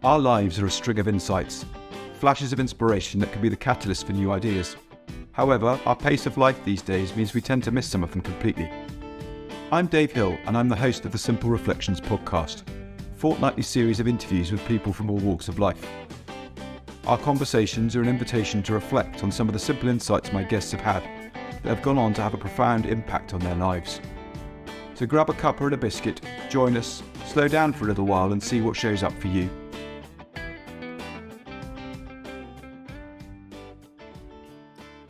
Our lives are a string of insights, flashes of inspiration that can be the catalyst for new ideas. However, our pace of life these days means we tend to miss some of them completely. I'm Dave Hill, and I'm the host of the Simple Reflections podcast, a fortnightly series of interviews with people from all walks of life. Our conversations are an invitation to reflect on some of the simple insights my guests have had that have gone on to have a profound impact on their lives. So grab a cuppa and a biscuit, join us, slow down for a little while and see what shows up for you.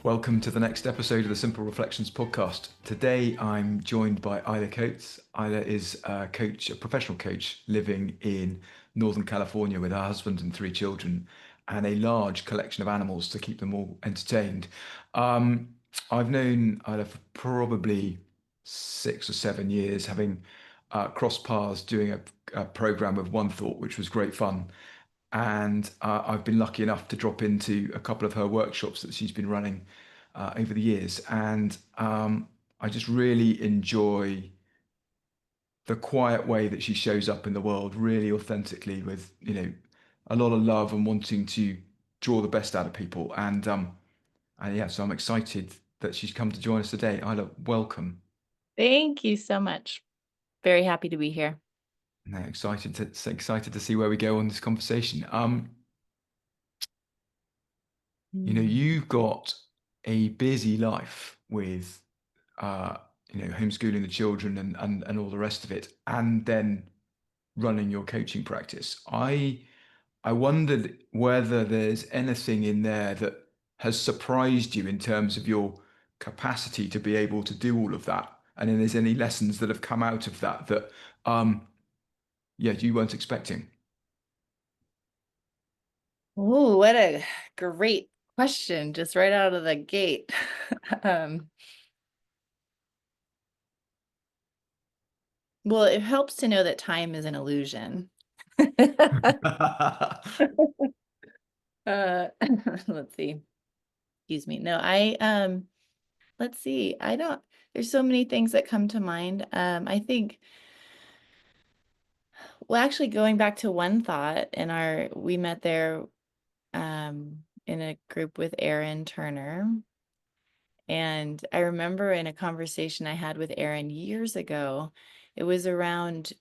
Welcome to the next episode of the Simple Reflections podcast. Today I'm joined by Aila Coats. Aila is a professional coach living in Northern California with her husband and 3 children and a large collection of animals to keep them all entertained. I've known Aila for probably 6 or 7 years, having crossed paths doing a program of One Thought, which was great fun. And I've been lucky enough to drop into a couple of her workshops that she's been running over the years. And I just really enjoy the quiet way that she shows up in the world, really authentically, with a lot of love and wanting to draw the best out of people. And yeah, so I'm excited that she's come to join us today. Aila, welcome. Thank you so much. Very happy to be here. No, excited to see where we go on this conversation. You've got a busy life with homeschooling the children and all the rest of it, and then running your coaching practice. I wondered whether there's anything in there that has surprised you in terms of your capacity to be able to do all of that, and then there's any lessons that have come out of that you weren't expecting. Oh, what a great question, just right out of the gate. Well, it helps to know that time is an illusion. Let's see. Excuse me. No, let's see. There's so many things that come to mind. I think, well, actually going back to One Thought, we met there in a group with Aaron Turner. And I remember in a conversation I had with Aaron years ago, it was around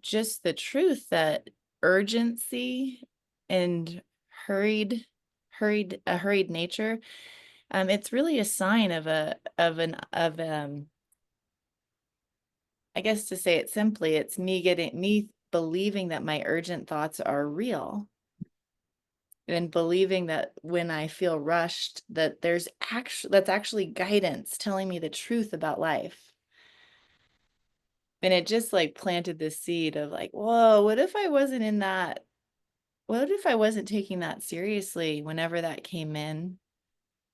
just the truth that urgency and hurried nature, it's really a sign of I guess, to say it simply, it's me believing that my urgent thoughts are real, and believing that when I feel rushed, that that's actually guidance telling me the truth about life. And it just like planted this seed of like, whoa, what if I wasn't taking that seriously whenever that came in?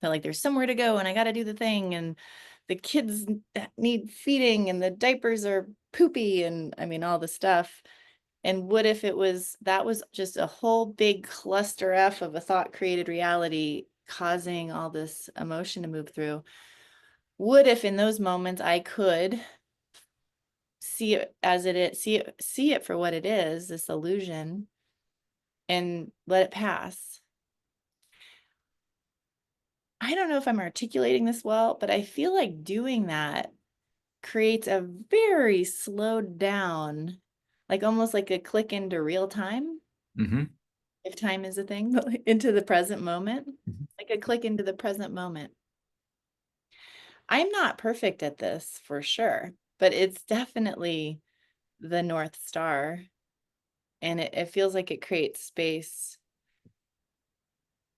That like there's somewhere to go and I got to do the thing, and the kids need feeding and the diapers are poopy, and I mean all the stuff. And what if that was just a whole big cluster F of a thought created reality causing all this emotion to move through? What if in those moments I could see it as it is, see it for what it is, this illusion, and let it pass? I don't know if I'm articulating this well, but I feel like doing that creates a very slowed down, like almost like a click into real time. Mm-hmm. If time is a thing, into the present moment, Mm-hmm. like a click into the present moment. I'm not perfect at this for sure, but it's definitely the North Star. And it feels like it creates space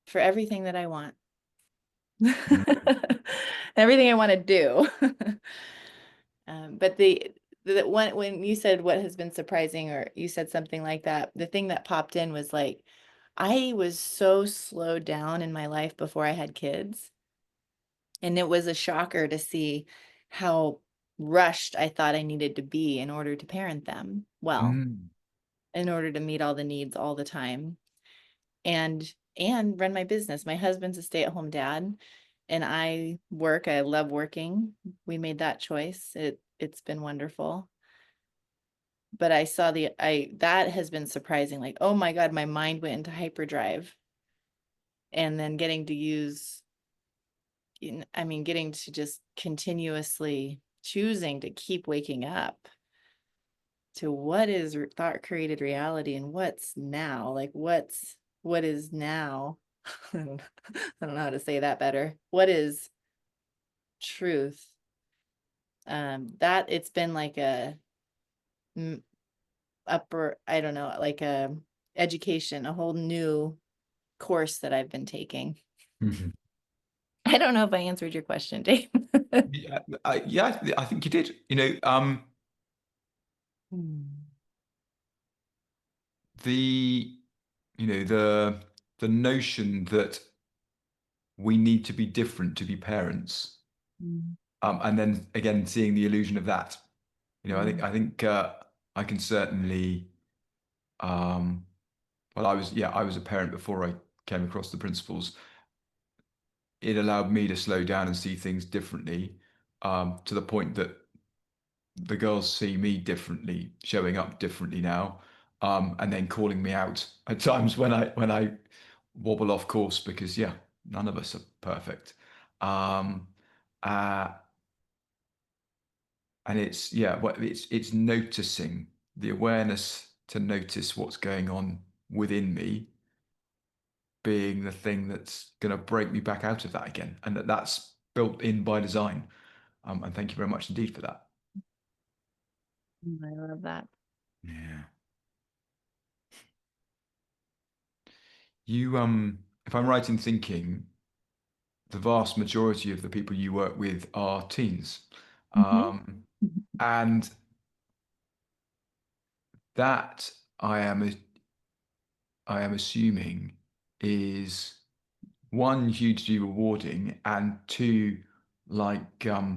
for everything that I want. Everything I want to do. But the one, when you said what has been surprising, or you said something like that, the thing that popped in was like, I was so slowed down in my life before I had kids. And it was a shocker to see how rushed I thought I needed to be in order to parent them well, Mm. in order to meet all the needs all the time, and run my business. My husband's a stay-at-home dad, and I love working. We made that choice. It's been wonderful. but I saw that has been surprising. Like, oh my God, my mind went into hyperdrive. And then getting to use, getting to just continuously choosing to keep waking up to what is thought created reality and what's now, like what is now. I don't know how to say that better. What is truth? That it's been like a upper, I don't know, like a education, a whole new course that I've been taking. Mhm. I don't know if I answered your question, Dave. Yeah, I think you did. Hmm. The the notion that we need to be different to be parents, Mm, and then again seeing the illusion of that. mm, I can certainly. Um, well, I was a parent before I came across the principles. It allowed me to slow down and see things differently, to the point that the girls see me differently, showing up differently now, and then calling me out at times when I wobble off course because yeah, none of us are perfect. Um, uh, and it's yeah, it's noticing the awareness to notice what's going on within me being the thing that's going to break me back out of that again, and that's built in by design. And thank you very much indeed for that. I love that. Yeah. You if I'm right in thinking, the vast majority of the people you work with are teens. Mhm. Um, and that I am assuming is one hugely rewarding and two like I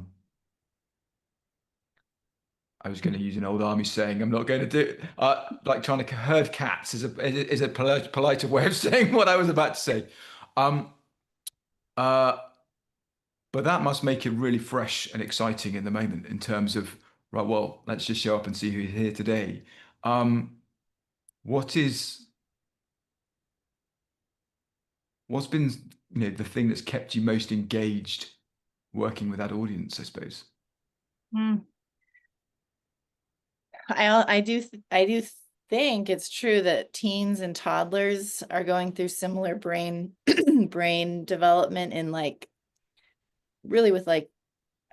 was going to use an old army saying I'm not going to do it. Like trying to herd cats is a politer way of saying what I was about to say. Um, uh, but that must make it really fresh and exciting in the moment in terms of right. Well, let's just show up and see who's here today. Um, what is what's been the thing that's kept you most engaged working with that audience? I suppose. Mm. I do think it's true that teens and toddlers are going through similar brain brain development and like really with like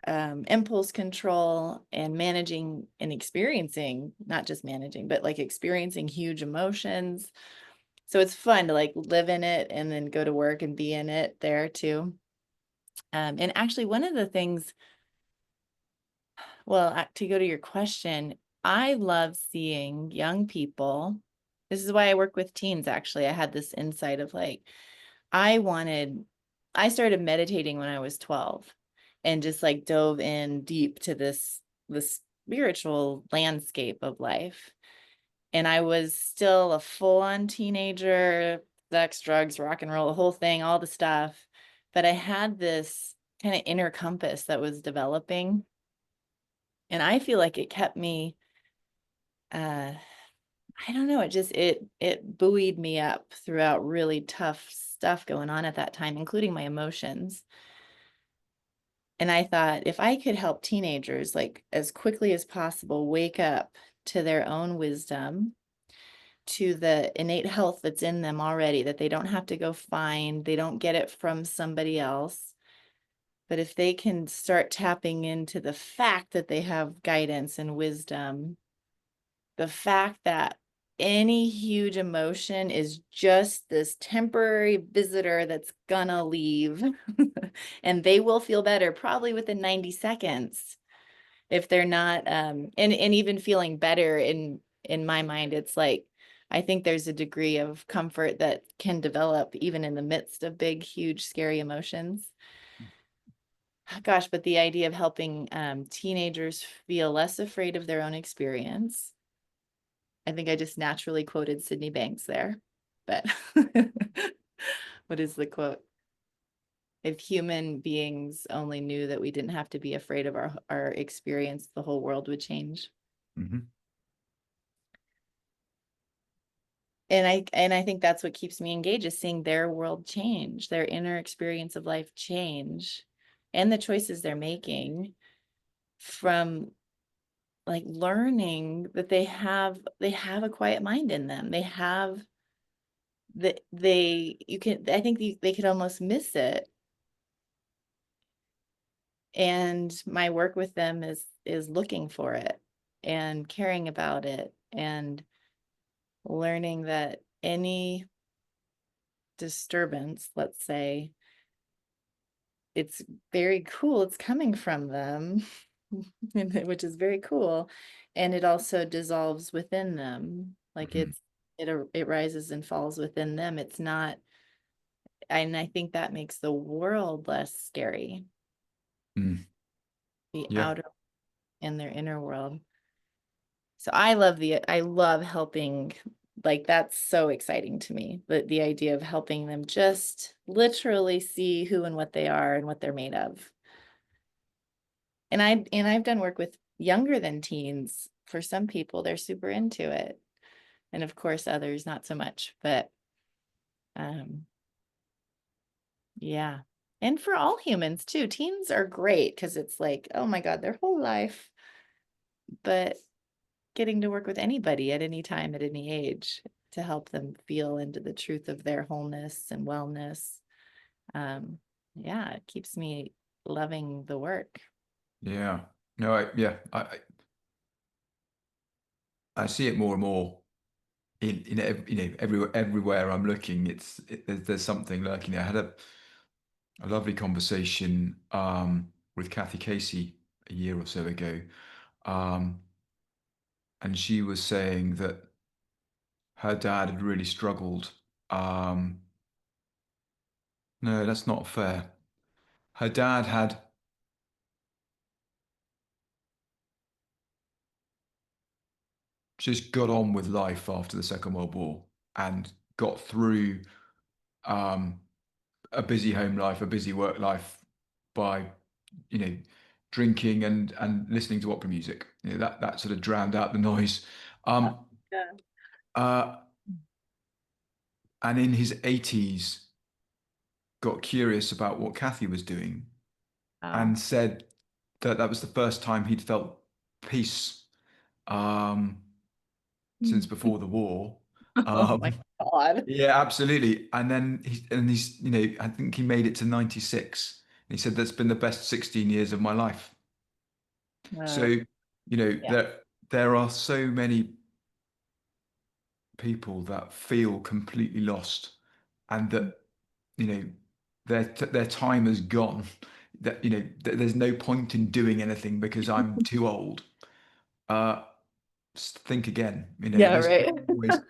impulse control and managing and experiencing, not just managing, but like experiencing huge emotions. So it's fun to like live in it and then go to work and be in it there too. And actually, one of the things, well, to go to your question, I love seeing young people. This is why I work with teens, actually. I had this insight of like, I wanted, I started meditating when I was 12 and just like dove in deep to this spiritual landscape of life. And I was still a full-on teenager, sex, drugs, rock and roll, the whole thing, all the stuff. But I had this kind of inner compass that was developing. And I feel like it kept me, uh, I don't know, it buoyed me up throughout really tough stuff going on at that time, including my emotions. And I thought if I could help teenagers like as quickly as possible wake up to their own wisdom, to the innate health that's in them already, that they don't have to go find, they don't get it from somebody else. But if they can start tapping into the fact that they have guidance and wisdom, the fact that any huge emotion is just this temporary visitor that's gonna leave and they will feel better probably within 90 seconds if they're not and even feeling better in my mind, it's like I think there's a degree of comfort that can develop even in the midst of big huge scary emotions. Gosh, but the idea of helping teenagers feel less afraid of their own experience. I think I just naturally quoted Sydney Banks there, but what is the quote? If human beings only knew that we didn't have to be afraid of our experience, the whole world would change. Mhm. and I think that's what keeps me engaged, is seeing their world change, their inner experience of life change, and the choices they're making from like learning that they have a quiet mind in them. They have that they you can I think they could almost miss it. And my work with them is looking for it and caring about it and learning that any disturbance, let's say, it's very cool. It's coming from them, which is very cool. And it also dissolves within them. Like Mhm. it rises and falls within them. It's not, and I think that makes the world less scary, Mm. the Yeah. outer and their inner world. So I love helping, like that's so exciting to me. But the idea of helping them just literally see who and what they are and what they're made of. And I've done work with younger than teens. For some people, they're super into it. And of course, others not so much. But um, yeah. And for all humans too. Teens are great because it's like, oh my God, their whole life. But getting to work with anybody at any time, at any age, to help them feel into the truth of their wholeness and wellness. Yeah, it keeps me loving the work. Yeah. No, yeah, I see it more and more everywhere I'm looking. There's something lurking there. I had a lovely conversation with Kathy Casey a year or so ago, um, and she was saying that her dad had really struggled. Um, no, that's not fair. Her dad had just got on with life after the Second World War and got through um, a busy home life, a busy work life by, you know, drinking and listening to opera music. You know, that sort of drowned out the noise. Um, Yeah. uh, and in his 80s, got curious about what Kathy was doing Wow. and said that that was the first time he'd felt peace um, since before the war. Oh my Um, God. yeah, absolutely. And he's, I think he made it to 96. He said that's been the best 16 years of my life. So, Wow. Yeah. there are so many people that feel completely lost and that, you know, their time has gone. That, there's no point in doing anything because I'm too old. Uh, think again. Yeah, right.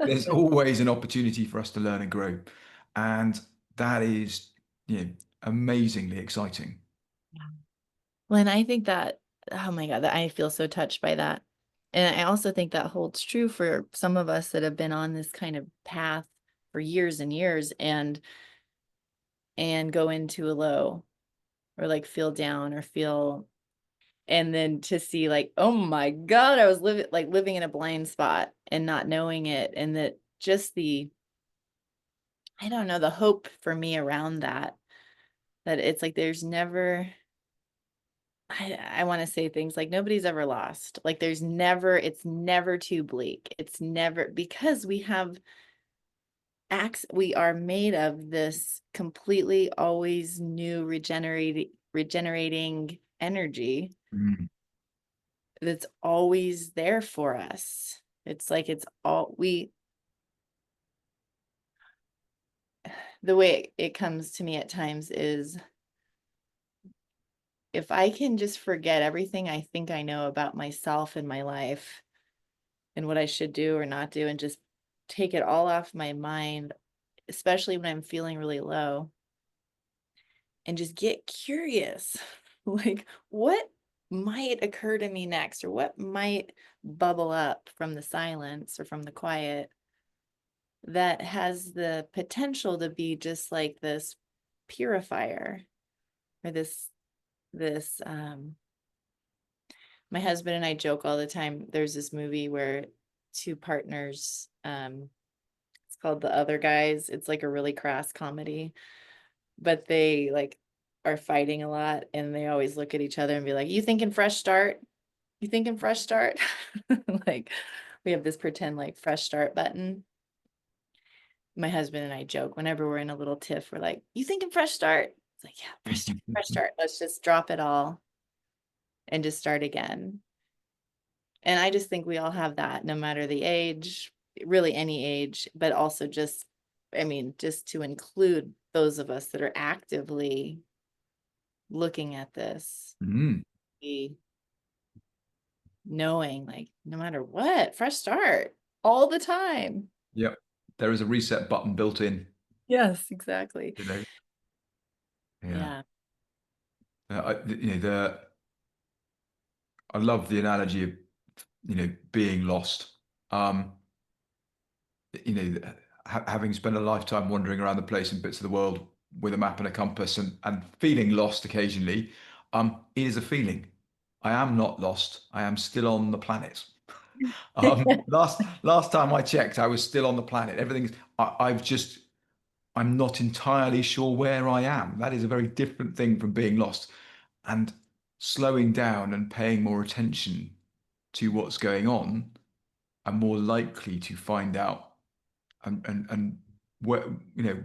There's always an opportunity for us to learn and grow, and that is, amazingly exciting. Well, and I think that, oh my God, that I feel so touched by that. And I also think that holds true for some of us that have been on this kind of path for years and years and go into a low or like feel down or feel, and then to see like, oh my God, I was living in a blind spot and not knowing it. And that just I don't know, the hope for me around that it's like there's never, I want to say things like nobody's ever lost. Like it's never too bleak. It's never, because we have acts, we are made of this completely always new regenerating energy Mm, that's always there for us. It's like it's all the way it comes to me at times is, if I can just forget everything I think I know about myself and my life and what I should do or not do, and just take it all off my mind, especially when I'm feeling really low, and just get curious, like what might occur to me next, or what might bubble up from the silence or from the quiet that has the potential to be just like this purifier, or this my husband and I joke all the time. There's this movie where two partners, it's called The Other Guys. It's like a really crass comedy, but they like are fighting a lot and they always look at each other and be like, "You thinking fresh start? You thinking fresh start?" Like we have this pretend like fresh start button. My husband and I joke whenever we're in a little tiff, we're like, "You thinking fresh start?" It's like, "Yeah, fresh start, fresh start. Let's just drop it all and just start again." And I just think we all have that, no matter the age, really any age, but also just, I mean, just to include those of us that are actively looking at this, Mm. be knowing like no matter what, fresh start all the time. Yep. There is a reset button built in, Yes, exactly. you know. Yeah. Yeah. I love the analogy of, being lost. Um, you know, having spent a lifetime wandering around the place and bits of the world with a map and a compass and feeling lost occasionally, it is a feeling. I am not lost. I am still on the planet. Last time I checked, I was still on the planet. I'm not entirely sure where I am. That is a very different thing from being lost. And slowing down and paying more attention to what's going on, I'm more likely to find out and where,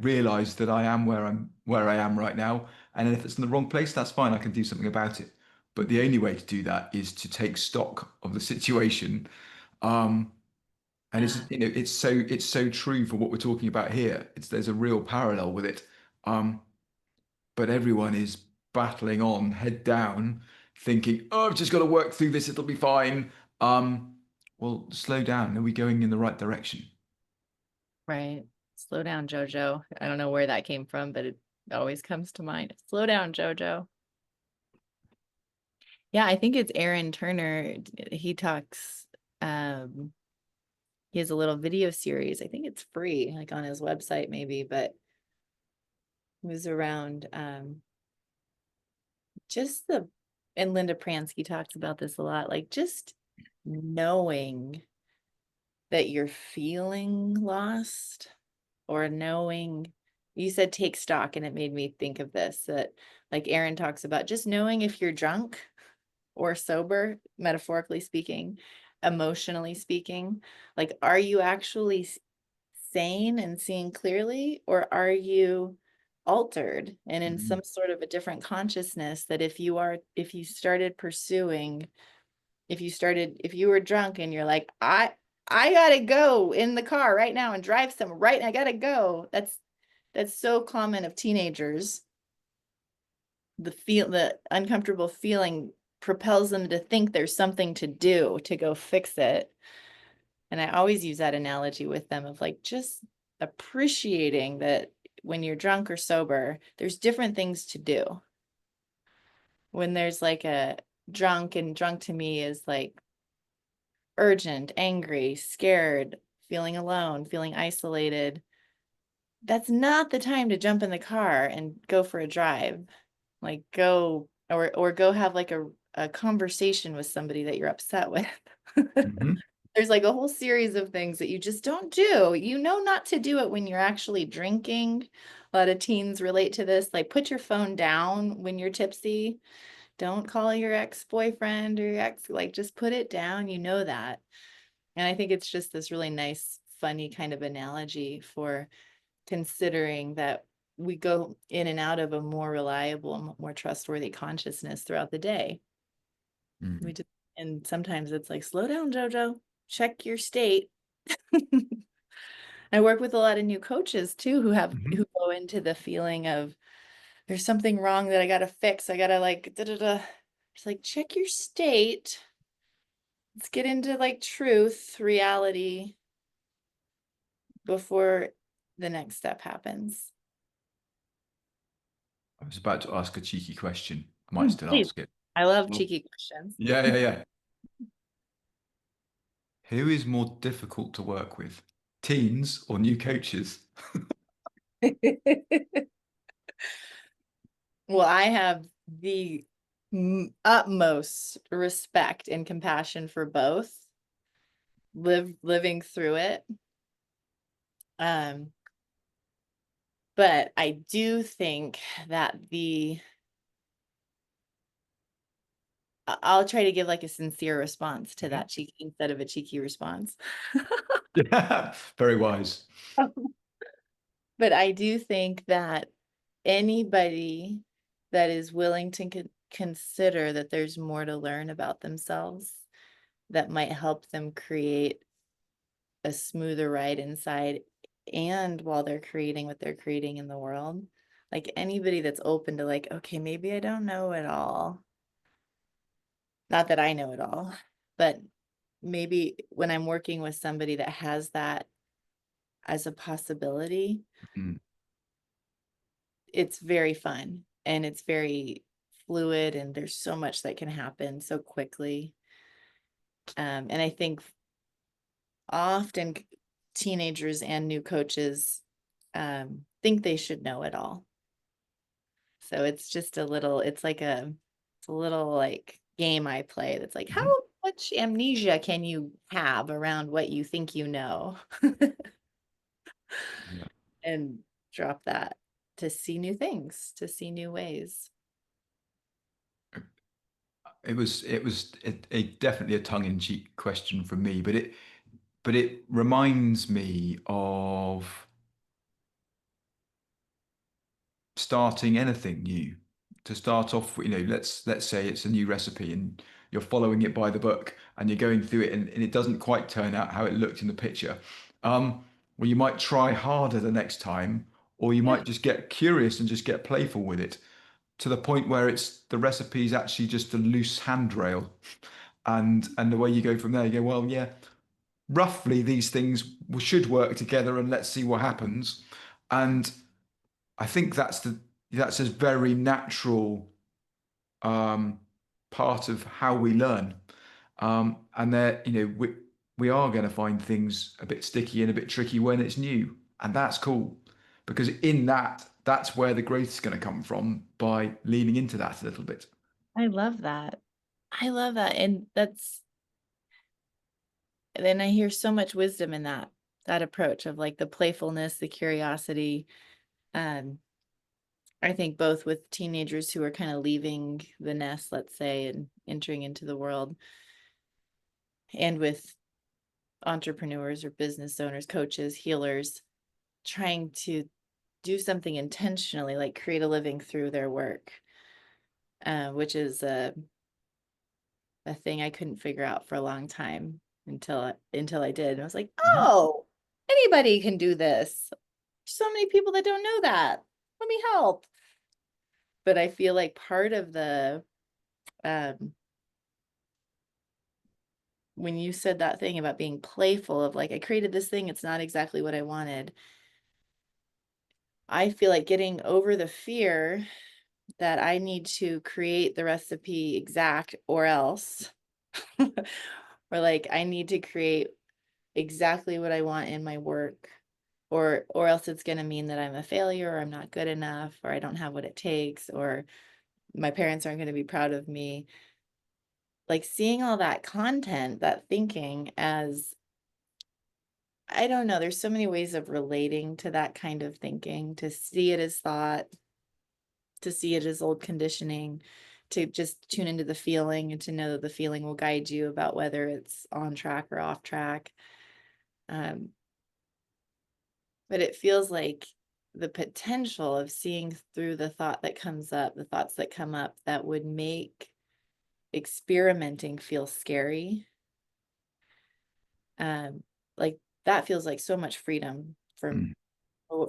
realize that I am where I am right now. And if it's in the wrong place, that's fine. I can do something about it. But the only way to do that is to take stock of the situation. Um, and Yeah. it's so true for what we're talking about here. There's a real parallel with it. Um, but everyone is battling on, head down, thinking, "Oh, I've just got to work through this. It'll be fine." Well, slow down. Are we going in the right direction? Right. Slow down, Jojo. I don't know where that came from, but it always comes to mind. Slow down, Jojo. Yeah, I think it's Aaron Turner. He talks, um, he has a little video series. I think it's free, like on his website, maybe, but it was around just the, and Linda Pransky talks about this a lot, like just knowing that you're feeling lost, or knowing, you said take stock, and it made me think of this, that like Aaron talks about just knowing if you're drunk or sober, metaphorically speaking, emotionally speaking, like are you actually sane and seeing clearly, or are you altered and in Mhm. some sort of a different consciousness, that if you started pursuing, if you were drunk and you're like, I gotta go in the car right now and drive somewhere, right, I gotta go. That's so common of teenagers. The uncomfortable feeling propels them to think there's something to do to go fix it. And I always use that analogy with them of like just appreciating that when you're drunk or sober, there's different things to do. When there's like a drunk, and drunk to me is like urgent, angry, scared, feeling alone, feeling isolated. That's not the time to jump in the car and go for a drive. Like go, or go have like a conversation with somebody that you're upset with. Mhm. There's like a whole series of things that you just don't do. You know not to do it when you're actually drinking. A lot of teens relate to this. Like put your phone down when you're tipsy. Don't call your ex-boyfriend or your ex, like just put it down. You know that. And I think it's just this really nice, funny kind of analogy for considering that we go in and out of a more reliable, more trustworthy consciousness throughout the day. We Mhm. just, and sometimes it's like, slow down, Jojo, check your state. I work with a lot of new coaches too Mhm. who go into the feeling of there's something wrong that I gotta fix. I gotta like da da da. It's like check your state. Let's get into like truth, reality before the next step happens. I was about to ask a cheeky question. I might Hmm, still please. ask it. I love Well, cheeky questions. yeah, yeah, yeah. Who is more difficult to work with? Teens or new coaches? Well, I have the utmost respect and compassion for both, living through it. But I do think that I'll try to give like a sincere response to that cheeky instead of a cheeky response. Yeah, very wise. But I do think that anybody that is willing to consider that there's more to learn about themselves that might help them create a smoother ride inside and while they're creating what they're creating in the world. Like anybody that's open to like, okay, maybe I don't know it all. Not that I know it all, but maybe when I'm working with somebody that has that as a possibility, Mm. it's very fun and it's very fluid and there's so much that can happen so quickly. And I think often teenagers and new coaches think they should know it all. So it's just it's like it's a little like game I play that's like, how Mhm. much amnesia can you have around what you think you know? Yeah. And drop that to see new things, to see new ways. A definitely a tongue-in-cheek question from me, but it reminds me of starting anything new. To start off, let's say it's a new recipe and you're following it by the book and you're going through it and it doesn't quite turn out how it looked in the picture. Well, you might try harder the next time, or you Yeah, might just get curious and just get playful with it to the point where it's the recipe is actually just a loose handrail. And the way you go from there, you go, well, yeah, roughly these things should work together and let's see what happens. And I think that's a very natural um, part of how we learn. And there, we are going to find things a bit sticky and a bit tricky when it's new, and that's cool because in that's where the growth is going to come from by leaning into that a little bit. I love that. I love that. And then I hear so much wisdom in that approach of like the playfulness, the curiosity. Um, I think both with teenagers who are kind of leaving the nest, let's say, and entering into the world, and with entrepreneurs or business owners, coaches, healers, trying to do something intentionally, like create a living through their work, which is a thing I couldn't figure out for a long time until I did. And I was like, Mhm. oh, anybody can do this. So many people that don't know that. Let me help. But I feel like part of the um when you said that thing about being playful of like I created this thing, it's not exactly what I wanted. I feel like getting over the fear that I need to create the recipe exact or else or like I need to create exactly what I want in my work or else it's going to mean that I'm a failure or I'm not good enough or I don't have what it takes or my parents aren't going to be proud of me. Like seeing all that content, that thinking as I don't know, there's so many ways of relating to that kind of thinking, to see it as thought, to see it as old conditioning, to just tune into the feeling and to know that the feeling will guide you about whether it's on track or off track. Um, but it feels like the potential of seeing through the thought that comes up, the thoughts that come up that would make experimenting feel scary. Like that feels like so much freedom Mm.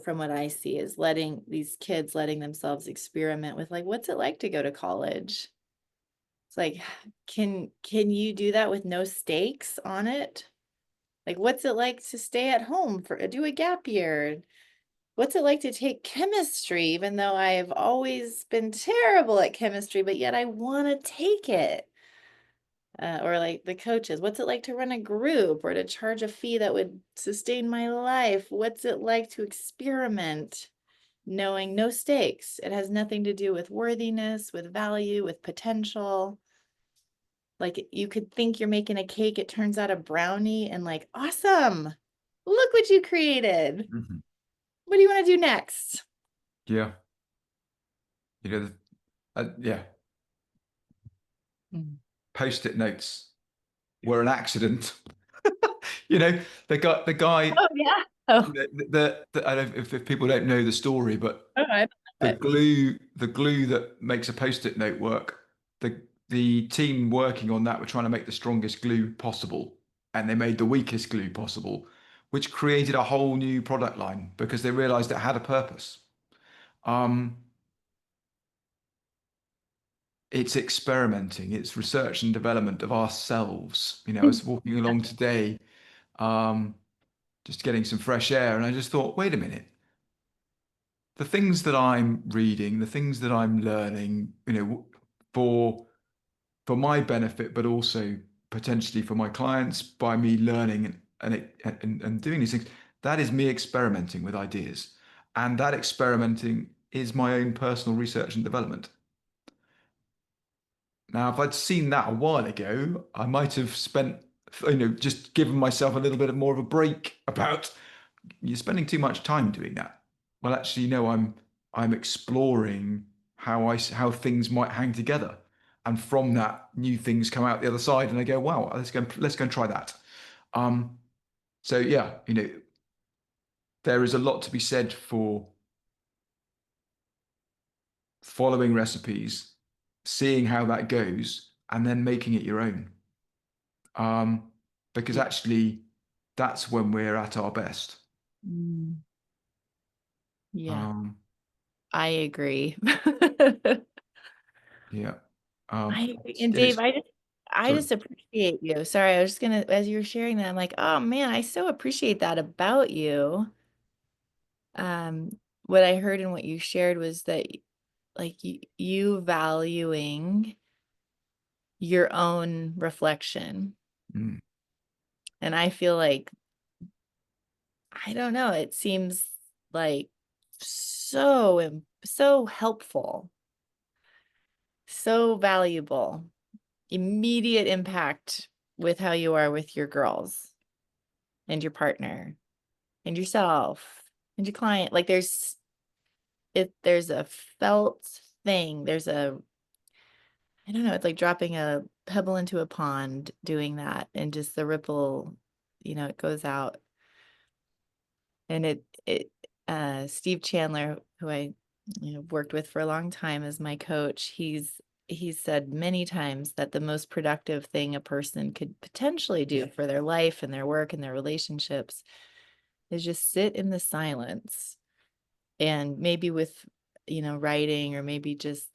from what I see is letting these kids letting themselves experiment with like, what's it like to go to college? It's like, can you do that with no stakes on it? Like, what's it like to stay at home for do a gap year? What's it like to take chemistry, even though I've always been terrible at chemistry, but yet I want to take it? Or like the coaches, what's it like to run a group or to charge a fee that would sustain my life? What's it like to experiment? Knowing no stakes. It has nothing to do with worthiness, with value, with potential. Like you could think you're making a cake, it turns out a brownie, and like, awesome. look what you created. Mhm. What do you want to do next? Yeah. Yeah. Mm. Post-it notes were an accident. You know, the guy, Oh, yeah. Oh, I don't know if people don't know the story, but oh, I the love it. glue that makes a post-it note work, the team working on that were trying to make the strongest glue possible, and they made the weakest glue possible, which created a whole new product line because they realized it had a purpose. Um, it's experimenting, it's research and development of ourselves. I was walking along today, um, just getting some fresh air, and I just thought, wait a minute, the things that I'm reading, the things that I'm learning, for for my benefit, but also potentially for my clients by me learning and doing these things. That is me experimenting with ideas. And that experimenting is my own personal research and development. Now, if I'd seen that a while ago, I might have spent, just given myself a little bit more of a break about you're spending too much time doing that. Well, actually, no, I'm exploring how things might hang together, and from that, new things come out the other side, and I go, wow, let's go and try that. Um, so yeah, there is a lot to be said for following recipes, seeing how that goes, and then making it your own. Um, because Yeah. actually, that's when we're at our best. Mm, yeah, Um, I agree. yeah. I Um, agree. And and Dave, it's I sorry. just appreciate you. Sorry, I was just gonna, as you were sharing that, I'm like, oh man, I so appreciate that about you. Um, what I heard and what you shared was that like you valuing your own reflection. Mm, And I feel like, I don't know, it seems like so helpful, so valuable, immediate impact with how you are with your girls and your partner and yourself and your client. Like there's a felt thing. I don't know, it's like dropping a pebble into a pond doing that and just the ripple, it goes out. And Steve Chandler, who I worked with for a long time as my coach, he's said many times that the most productive thing a person could potentially do for their life and their work and their relationships is just sit in the silence, and maybe with writing, or maybe just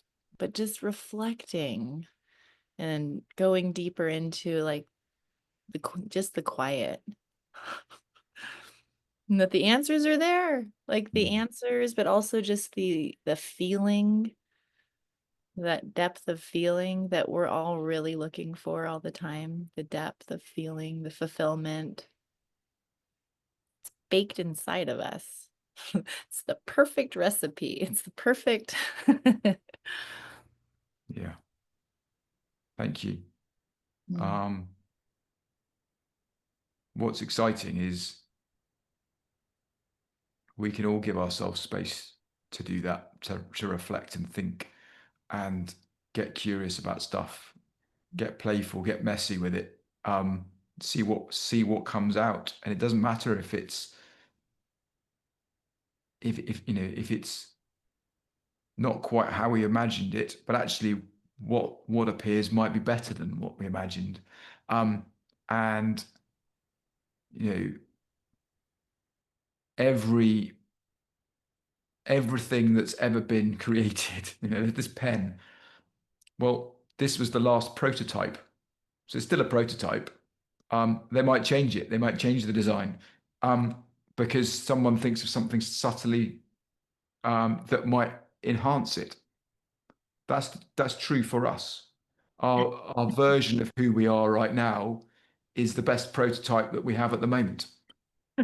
reflecting and going deeper into like just the quiet. And that the answers are there, like the mm, answers, but also just the feeling, that depth of feeling that we're all really looking for all the time, the depth of feeling, the fulfillment baked inside of us. It's the perfect recipe. It's the perfect. yeah. Thank you. Mm, Um, what's exciting is we can all give ourselves space to do that, to reflect and think and get curious about stuff, get playful, get messy with it, see what comes out. And it doesn't matter if it's if it's not quite how we imagined it, but actually what appears might be better than what we imagined. Um, and you know, every everything that's ever been created, this pen, well, this was the last prototype. So it's still a prototype. They might change it. They might change the design, um, because someone thinks of something subtly, that might enhance it. That's true for us. Our version of who we are right now is the best prototype that we have at the moment.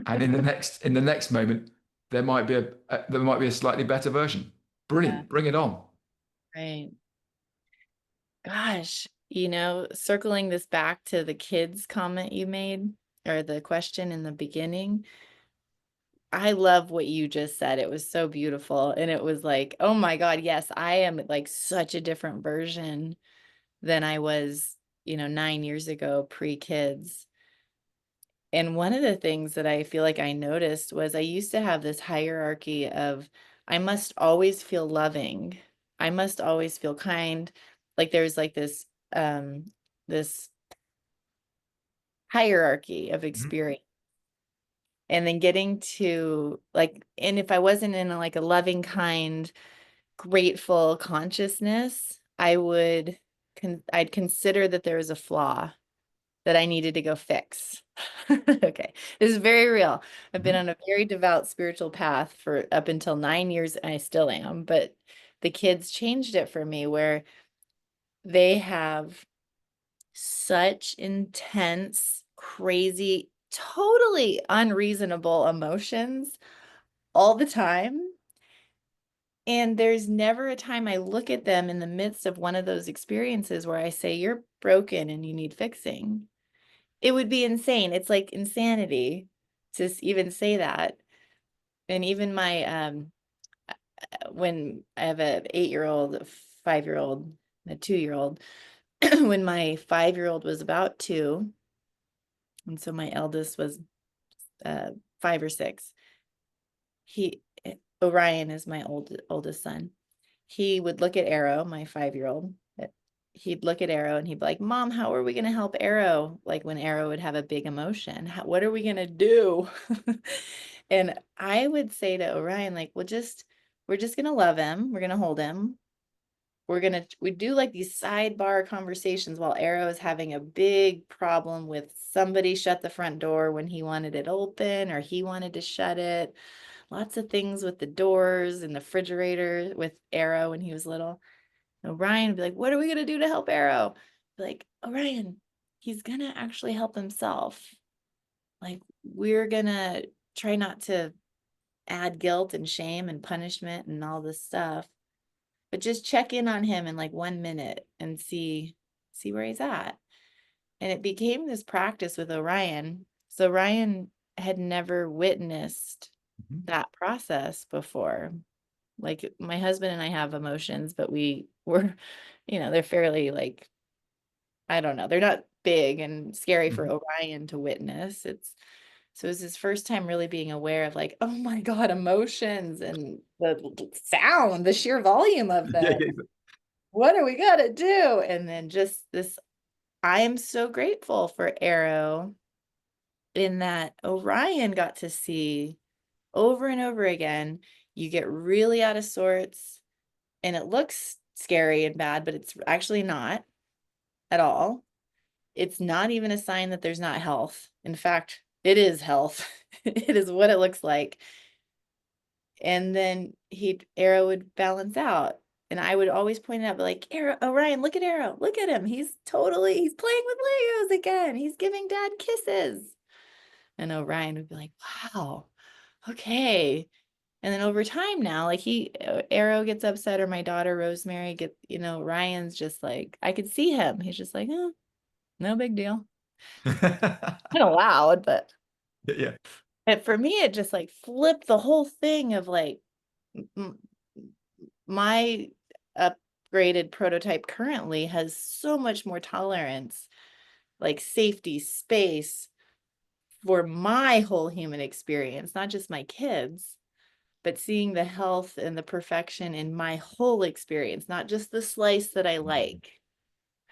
And in the next moment, there might be a slightly better version. yeah, Brilliant. Bring it on. right. Gosh, circling this back to the kids comment you made or the question in the beginning, I love what you just said. It was so beautiful. And it was like, oh my God, yes, I am like such a different version than I was, 9 years ago, pre-kids. And one of the things that I feel like I noticed was I used to have this hierarchy of I must always feel loving. I must always feel kind. Like there's like this hierarchy of Mhm. experience. And then getting to like, and if I wasn't in like a loving, kind, grateful consciousness, I'd consider that there was a flaw that I needed to go fix. Okay. This is very real. I've been Mhm. on a very devout spiritual path for up until 9 years, and I still am, but the kids changed it for me where they have such intense, crazy, totally unreasonable emotions all the time. And there's never a time I look at them in the midst of one of those experiences where I say, you're broken and you need fixing. It would be insane. It's like insanity to even say that. And even my when I have a 8-year-old, a 5-year-old, a 2-year-old, when my 5-year-old was about 2, and so my eldest was 5 or 6, he Orion is my oldest son. He would look at Arrow, my 5-year-old. He'd look at Arrow and he'd be like, Mom, how are we going to help Arrow? Like when Arrow would have a big emotion, what are we going to do? And I would say to Orion, like, we're just going to love him. We're going to hold him. We do like these sidebar conversations while Arrow is having a big problem with somebody shut the front door when he wanted it open or he wanted to shut it. Lots of things with the doors and the refrigerator with Arrow when he was little. Orion would be like, what are we going to do to help Arrow? Be like, Orion, he's going to actually help himself. Like, we're going to try not to add guilt and shame and punishment and all this stuff, but just check in on him in like 1 minute and see where he's at. And it became this practice with Orion. So Orion had never witnessed Mhm. that process before. Like my husband and I have emotions, but we're, they're fairly like, I don't know, they're not big and scary for Mhm. Orion to witness. So it was his first time really being aware of like, oh my God, emotions and the sound, the sheer volume of Yeah, them. yeah. What are we gonna do? And then just this, I am so grateful for Arrow in that Orion got to see over and over again. You get really out of sorts and it looks scary and bad, but it's actually not at all. It's not even a sign that there's not health. In fact, it is health. It is what it looks like. And then Arrow would balance out. And I would always point it out, like, Arrow, Orion, look at Arrow. Look at him. He's playing with Legos again. He's giving dad kisses. And Orion would be like, wow, okay. And then over time now, like Arrow gets upset or my daughter Rosemary Ryan's just like, I could see him. He's just like, oh, no big deal. Kind of loud, but Yeah. for me, it just like flipped the whole thing of like my upgraded prototype currently has so much more tolerance, like safety, space for my whole human experience, not just my kids, but seeing the health and the perfection in my whole experience, not just the slice that I like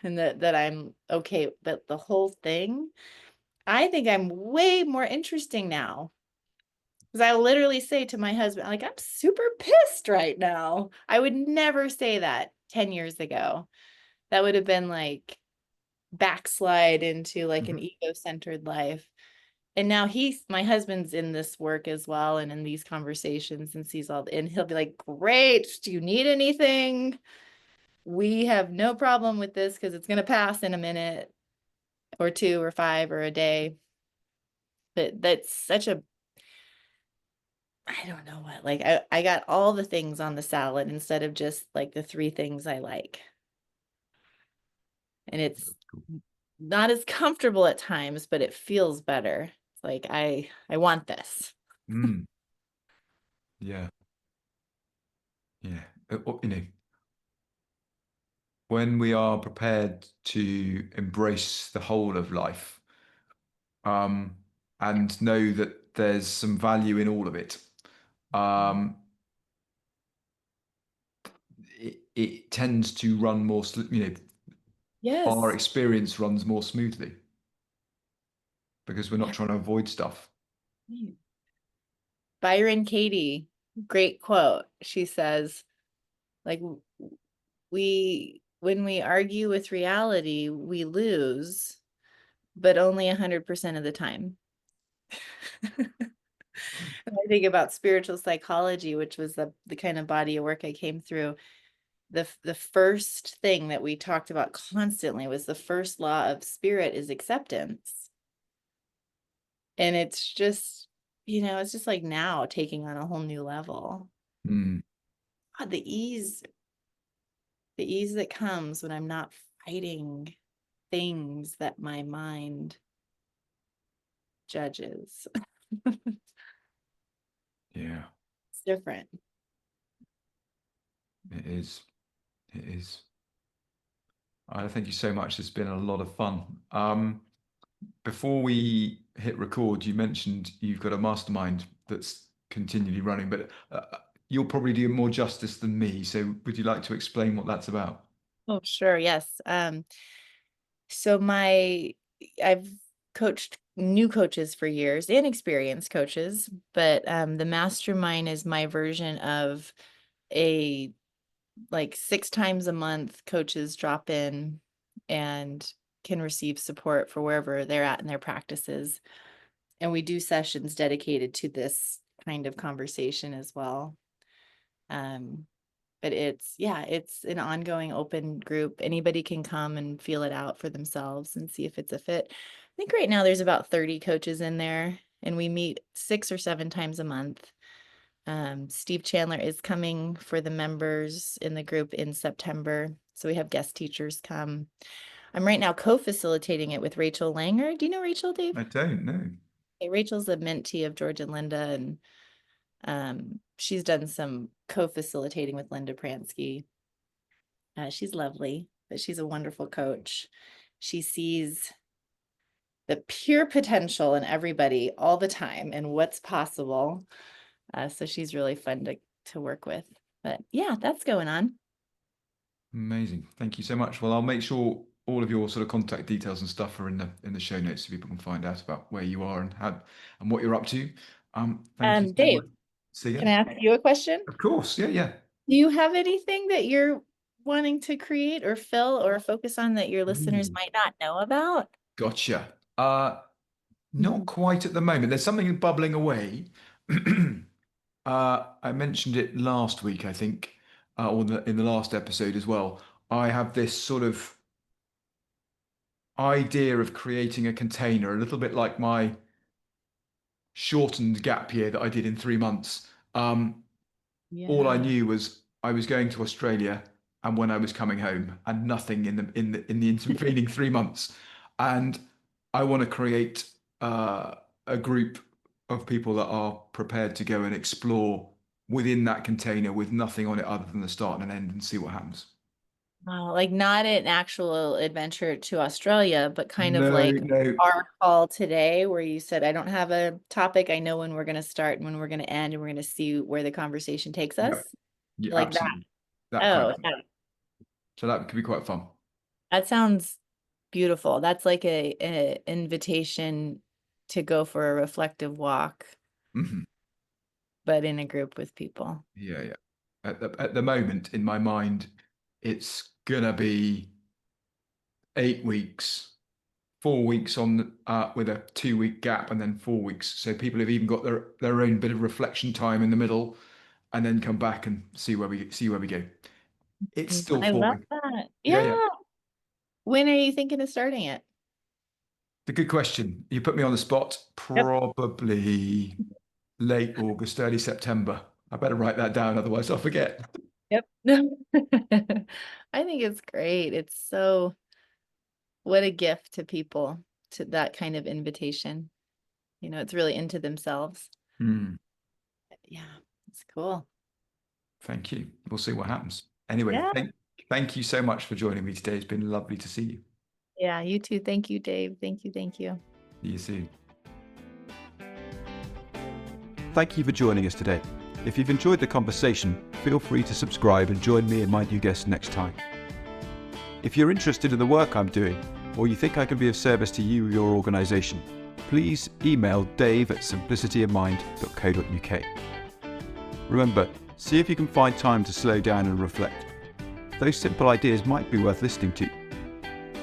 and that I'm okay, but the whole thing. I think I'm way more interesting now. Because I literally say to my husband, like, I'm super pissed right now. I would never say that 10 years ago. That would have been like backslide into like an Mhm. ego-centered life. And now my husband's in this work as well and in these conversations and and he'll be like, great, do you need anything? We have no problem with this because it's going to pass in a minute or two or five or a day. But that's such a, I don't know what, like I got all the things on the salad instead of just like the three things I like. And it's That's cool. not as comfortable at times, but it feels better. It's like I want this. Mm, yeah, yeah. When we are prepared to embrace the whole of life, um, and know that there's some value in all of it, um, it tends to run more, our Yes. experience runs more smoothly because we're not Yeah. trying to avoid stuff. Byron Katie, great quote. She says, like, when we argue with reality, we lose, but only 100% of the time. I think about spiritual psychology, which was the kind of body of work I came through. The first thing that we talked about constantly was the first law of spirit is acceptance. And it's just, it's just like now taking on a whole new level. Mm, God, the ease that comes when I'm not fighting things that my mind judges. yeah, It's different. it is. It is. Thank you so much. It's been a lot of fun. Before we hit record, you mentioned you've got a mastermind that's continually running, but you'll probably do more justice than me. So would you like to explain what that's about? Oh, sure. Yes. So I've coached new coaches for years and experienced coaches, but the mastermind is my version of a like 6 times a month coaches drop in and can receive support for wherever they're at in their practices. And we do sessions dedicated to this kind of conversation as well. Um, but it's an ongoing open group. Anybody can come and feel it out for themselves and see if it's a fit. I think right now there's about 30 coaches in there, and we meet 6 or 7 times a month. Steve Chandler is coming for the members in the group in September. So we have guest teachers come. I'm right now co-facilitating it with Rachel Langer. Do you know Rachel, Dave? I don't know. Hey, Rachel's a mentee of George and Linda, and she's done some co-facilitating with Linda Pransky. She's lovely, but she's a wonderful coach. She sees the pure potential in everybody all the time and what's possible. So she's really fun to work with. But yeah, that's going on. Amazing. Thank you so much. Well, I'll make sure all of your sort of contact details and stuff are in the show notes so people can find out about where you are and how and what you're up to. Thank you so Dave, much. See can I again. ask you a question? Of course. Yeah, yeah. Do you have anything that you're wanting to create or fill or focus on that your listeners Ooh, might not know about? gotcha. Not Mhm. quite at the moment. There's something bubbling away. I mentioned it last week, I think, or in the last episode as well. I have this sort of idea of creating a container, a little bit like my shortened gap year that I did in 3 months. All I Yeah. knew was I was going to Australia and when I was coming home, and nothing in the intervening 3 months. And I want to create a group of people that are prepared to go and explore within that container with nothing on it other than the start and an end and see what happens. Like not an actual adventure to Australia, but kind of No, like no. our call today, where you said, I don't have a topic. I know when we're going to start and when we're going to end, and we're going to see where the conversation takes Yep. us. Yeah, Like that. absolutely. That kind Oh, of thing. So that could be quite fun. that sounds beautiful. That's like a invitation to go for a reflective walk, Mhm. but in a group with people. Yeah, yeah. At the moment, in my mind, it's gonna be 8 weeks, 4 weeks on with a 2 week gap, and then 4 weeks. So people have even got their own bit of reflection time in the middle, and then come back and see where we go. It's still I love forming. that. Yeah, yeah. Yeah. When are you thinking of starting it? The good question. You put me on the spot. Yep. Probably late August, early September. I better write that down, otherwise I'll forget. Yep. I think it's great. It's so what a gift to people, to that kind of invitation. It's really into themselves. Mm. Yeah, it's cool. Thank you. We'll see what happens. Anyway, Yeah. thank you so much for joining me today. It's been lovely to see you. Yeah, you too. Thank you, Dave. Thank you. See you soon. Thank you for joining us today. If you've enjoyed the conversation, feel free to subscribe and join me and my new guests next time. If you're interested in the work I'm doing, or you think I can be of service to you or your organisation, please email dave@simplicityofmind.co.uk. Remember, see if you can find time to slow down and reflect. Those simple ideas might be worth listening to.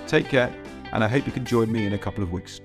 Take care, and I hope you can join me in a couple of weeks.